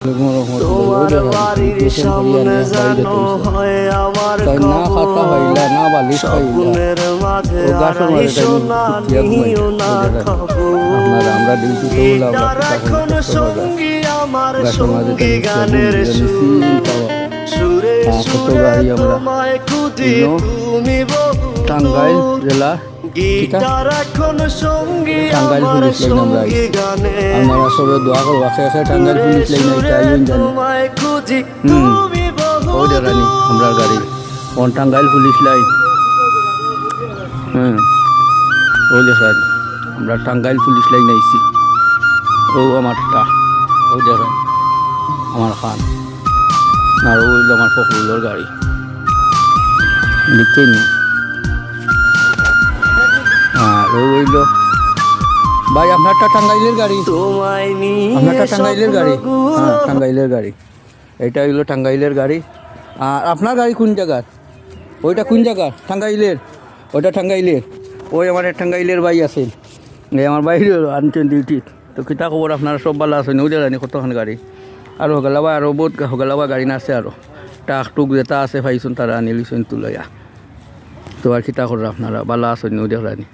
তোমার বাড়ির সামনে জানো হয় আমার স্বপ্নের মাঝে আড়াই সোনা নিও না খাবো গিটার এখন সঙ্গী আমার সঙ্গী গানের সুরে সুরে তোমায় খুঁজি তুমি টাঙ্গাইল জেলা গিটার এখন সঙ্গী আমার সঙ্গী গানে আমরা সবে দোয়া করবো টাঙ্গাইল পুলিশ লাইন তোমায় খুঁজি তুমি ও জানি আমরা গাড়ি কোন টাঙ্গাইল পুলিশ লাইন ও দেখান আমরা টাঙ্গাইল পুলিশ লাইন আইছি ও আমারটা ও দেখান আমার খান আর ও আমার ফখরুলের গাড়ি দেখতে নি আর ও হইল ভাই আপনারটা টাঙ্গাইলের গাড়ি আপনারটা টাঙ্গাইলের গাড়ি হ্যাঁ টাঙ্গাইলের গাড়ি এটা হইলো টাঙ্গাইলের গাড়ি আর আপনার গাড়ি কোন জায়গার ওইটা কোন জায়গার টাঙ্গাইলের ওইটা টাঙ্গাইলের ওই আমার টাঙ্গাইলের ভাই আছে এই আমার বাইরে আনছেন ডিউটিত তো কিতা খবর আপনারা সব ভালো আছেন ওই জানি কতক্ষণ গাড়ি আর হগালাবা আরও বহুত হগালাবা গাড়ি না আছে আরও টাক টুক যেটা আছে ভাইছুন তারা আনি লিছুন তুলয়া তো আর কিতা করে আপনারা ভালো আছেন ওই জানি